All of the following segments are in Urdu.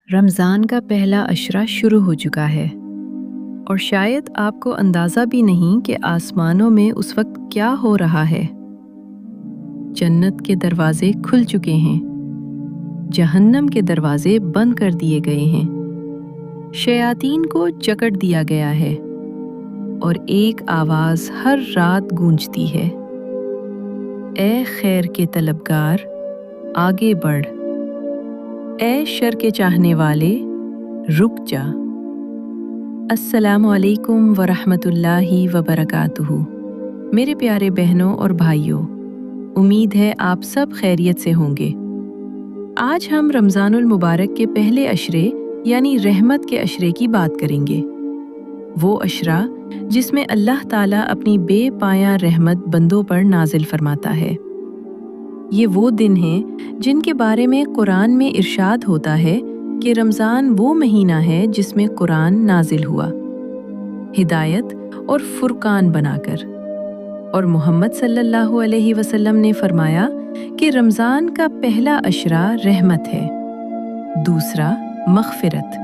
رمضان کا پہلا عشرہ شروع ہو چکا ہے اور شاید آپ کو اندازہ بھی نہیں کہ آسمانوں میں اس وقت کیا ہو رہا ہے۔ جنت کے دروازے کھل چکے ہیں، جہنم کے دروازے بند کر دیے گئے ہیں، شیاطین کو جکڑ دیا گیا ہے اور ایک آواز ہر رات گونجتی ہے، اے خیر کے طلبگار آگے بڑھ، اے شر کے چاہنے والے رک جا۔ السلام علیکم ورحمۃ اللہ وبرکاتہ۔ میرے پیارے بہنوں اور بھائیوں، امید ہے آپ سب خیریت سے ہوں گے۔ آج ہم رمضان المبارک کے پہلے عشرے یعنی رحمت کے عشرے کی بات کریں گے، وہ عشرہ جس میں اللہ تعالیٰ اپنی بے پایاں رحمت بندوں پر نازل فرماتا ہے۔ یہ وہ دن ہیں جن کے بارے میں قرآن میں ارشاد ہوتا ہے کہ رمضان وہ مہینہ ہے جس میں قرآن نازل ہوا، ہدایت اور فرقان بنا کر، اور محمد صلی اللہ علیہ وسلم نے فرمایا کہ رمضان کا پہلا عشرہ رحمت ہے، دوسرا مغفرت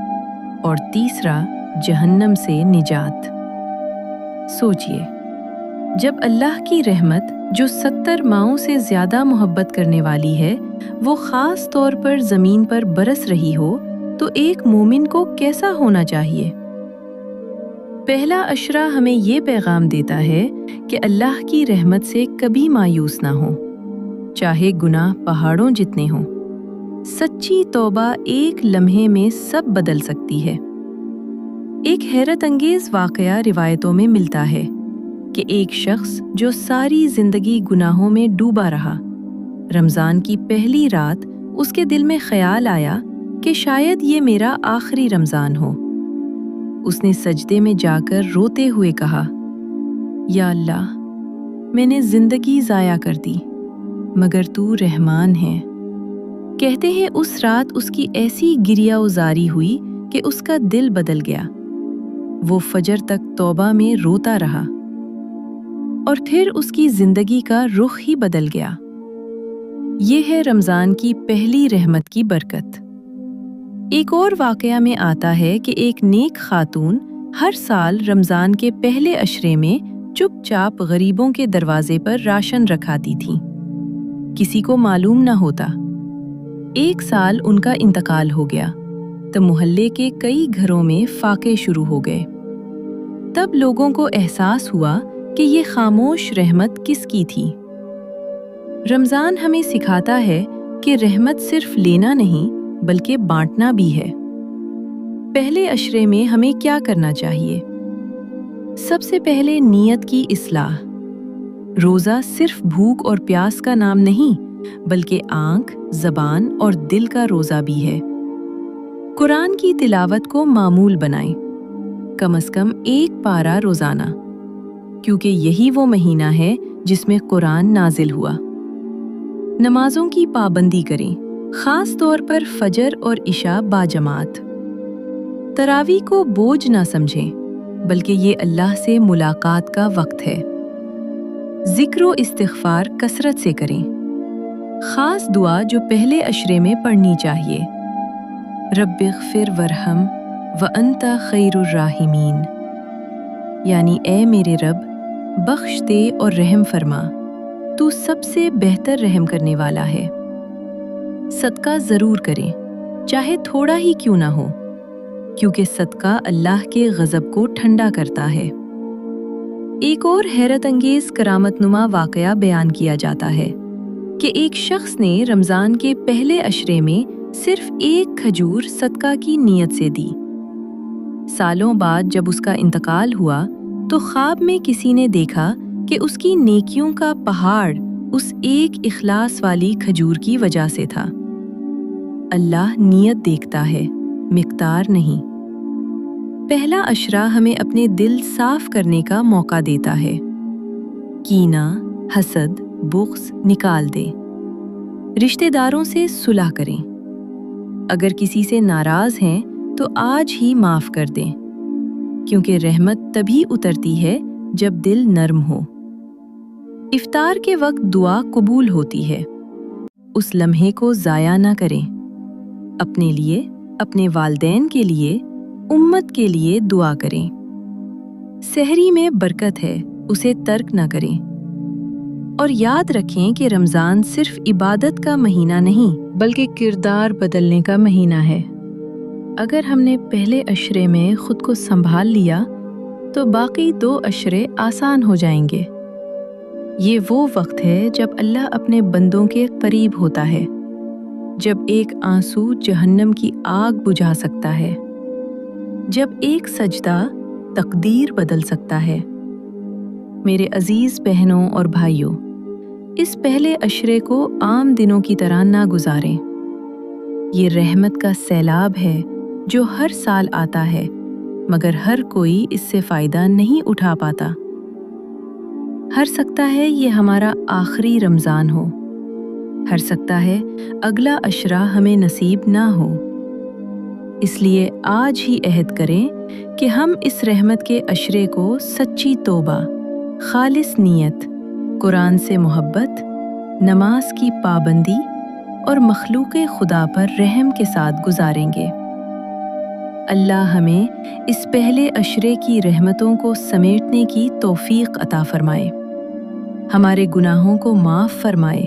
اور تیسرا جہنم سے نجات۔ سوچئے، جب اللہ کی رحمت جو 70 ماؤں سے زیادہ محبت کرنے والی ہے وہ خاص طور پر زمین پر برس رہی ہو تو ایک مومن کو کیسا ہونا چاہیے؟ پہلا عشرہ ہمیں یہ پیغام دیتا ہے کہ اللہ کی رحمت سے کبھی مایوس نہ ہو، چاہے گناہ پہاڑوں جتنے ہوں۔ سچی توبہ ایک لمحے میں سب بدل سکتی ہے۔ ایک حیرت انگیز واقعہ روایتوں میں ملتا ہے کہ ایک شخص جو ساری زندگی گناہوں میں ڈوبا رہا، رمضان کی پہلی رات اس کے دل میں خیال آیا کہ شاید یہ میرا آخری رمضان ہو۔ اس نے سجدے میں جا کر روتے ہوئے کہا، یا اللہ، میں نے زندگی ضائع کر دی، مگر تو رحمان ہے۔ کہتے ہیں اس رات اس کی ایسی گریہ وزاری ہوئی کہ اس کا دل بدل گیا۔ وہ فجر تک توبہ میں روتا رہا اور پھر اس کی زندگی کا رخ ہی بدل گیا۔ یہ ہے رمضان کی پہلی رحمت کی برکت۔ ایک اور واقعہ میں آتا ہے کہ ایک نیک خاتون ہر سال رمضان کے پہلے عشرے میں چپ چاپ غریبوں کے دروازے پر راشن رکھاتی تھیں، کسی کو معلوم نہ ہوتا۔ ایک سال ان کا انتقال ہو گیا تو محلے کے کئی گھروں میں فاقے شروع ہو گئے۔ تب لوگوں کو احساس ہوا کہ یہ خاموش رحمت کس کی تھی۔ رمضان ہمیں سکھاتا ہے کہ رحمت صرف لینا نہیں بلکہ بانٹنا بھی ہے۔ پہلے عشرے میں ہمیں کیا کرنا چاہیے؟ سب سے پہلے نیت کی اصلاح۔ روزہ صرف بھوک اور پیاس کا نام نہیں بلکہ آنکھ، زبان اور دل کا روزہ بھی ہے۔ قرآن کی تلاوت کو معمول بنائیں، کم از کم ایک پارہ روزانہ، کیونکہ یہی وہ مہینہ ہے جس میں قرآن نازل ہوا۔ نمازوں کی پابندی کریں، خاص طور پر فجر اور عشاء باجماعت۔ تراویح کو بوجھ نہ سمجھیں بلکہ یہ اللہ سے ملاقات کا وقت ہے۔ ذکر و استغفار کثرت سے کریں۔ خاص دعا جو پہلے عشرے میں پڑھنی چاہیے، رب اغفر ورحم وانت خیر الراحمین، یعنی اے میرے رب، بخش دے اور رحم فرما، تو سب سے بہتر رحم کرنے والا ہے۔ صدقہ ضرور کریں، چاہے تھوڑا ہی کیوں نہ ہو، کیونکہ صدقہ اللہ کے غضب کو ٹھنڈا کرتا ہے۔ ایک اور حیرت انگیز کرامت نما واقعہ بیان کیا جاتا ہے کہ ایک شخص نے رمضان کے پہلے عشرے میں صرف ایک کھجور صدقہ کی نیت سے دی۔ سالوں بعد جب اس کا انتقال ہوا تو خواب میں کسی نے دیکھا کہ اس کی نیکیوں کا پہاڑ اس ایک اخلاص والی کھجور کی وجہ سے تھا۔ اللہ نیت دیکھتا ہے، مقدار نہیں۔ پہلا عشرہ ہمیں اپنے دل صاف کرنے کا موقع دیتا ہے۔ کینہ، حسد، بغض نکال دیں۔ رشتہ داروں سے صلح کریں۔ اگر کسی سے ناراض ہیں تو آج ہی معاف کر دیں، کیونکہ رحمت تبھی اترتی ہے جب دل نرم ہو۔ افطار کے وقت دعا قبول ہوتی ہے، اس لمحے کو ضائع نہ کریں۔ اپنے لیے، اپنے والدین کے لیے، امت کے لیے دعا کریں۔ سحری میں برکت ہے، اسے ترک نہ کریں۔ اور یاد رکھیں کہ رمضان صرف عبادت کا مہینہ نہیں بلکہ کردار بدلنے کا مہینہ ہے۔ اگر ہم نے پہلے عشرے میں خود کو سنبھال لیا تو باقی 2 عشرے آسان ہو جائیں گے۔ یہ وہ وقت ہے جب اللہ اپنے بندوں کے قریب ہوتا ہے، جب ایک آنسو جہنم کی آگ بجھا سکتا ہے، جب ایک سجدہ تقدیر بدل سکتا ہے۔ میرے عزیز بہنوں اور بھائیوں، اس پہلے عشرے کو عام دنوں کی طرح نہ گزاریں۔ یہ رحمت کا سیلاب ہے جو ہر سال آتا ہے، مگر ہر کوئی اس سے فائدہ نہیں اٹھا پاتا۔ ہر سکتا ہے یہ ہمارا آخری رمضان ہو، ہر سکتا ہے اگلا عشرہ ہمیں نصیب نہ ہو۔ اس لیے آج ہی عہد کریں کہ ہم اس رحمت کے عشرے کو سچی توبہ، خالص نیت، قرآن سے محبت، نماز کی پابندی اور مخلوق خدا پر رحم کے ساتھ گزاریں گے۔ اللہ ہمیں اس پہلے عشرے کی رحمتوں کو سمیٹنے کی توفیق عطا فرمائے، ہمارے گناہوں کو معاف فرمائے،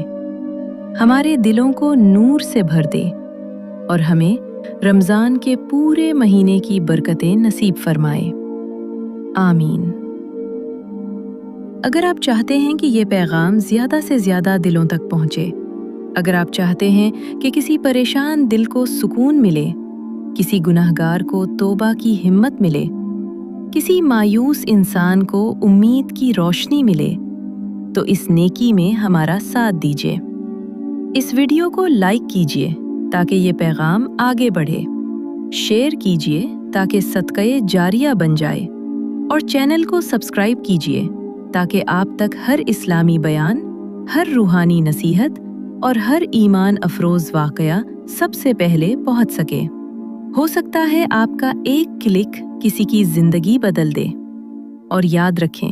ہمارے دلوں کو نور سے بھر دے اور ہمیں رمضان کے پورے مہینے کی برکتیں نصیب فرمائے۔ آمین۔ اگر آپ چاہتے ہیں کہ یہ پیغام زیادہ سے زیادہ دلوں تک پہنچے، اگر آپ چاہتے ہیں کہ کسی پریشان دل کو سکون ملے، کسی گناہگار کو توبہ کی ہمت ملے، کسی مایوس انسان کو امید کی روشنی ملے، تو اس نیکی میں ہمارا ساتھ دیجیے۔ اس ویڈیو کو لائک کیجیے تاکہ یہ پیغام آگے بڑھے، شیئر کیجیے تاکہ صدقہ جاریہ بن جائے، اور چینل کو سبسکرائب کیجیے تاکہ آپ تک ہر اسلامی بیان، ہر روحانی نصیحت اور ہر ایمان افروز واقعہ سب سے پہلے پہنچ سکے۔ ہو سکتا ہے آپ کا ایک کلک کسی کی زندگی بدل دے۔ اور یاد رکھیں،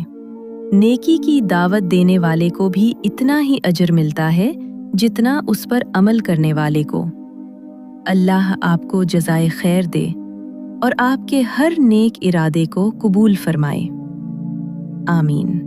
نیکی کی دعوت دینے والے کو بھی اتنا ہی اجر ملتا ہے جتنا اس پر عمل کرنے والے کو۔ اللہ آپ کو جزائے خیر دے اور آپ کے ہر نیک ارادے کو قبول فرمائے۔ آمین۔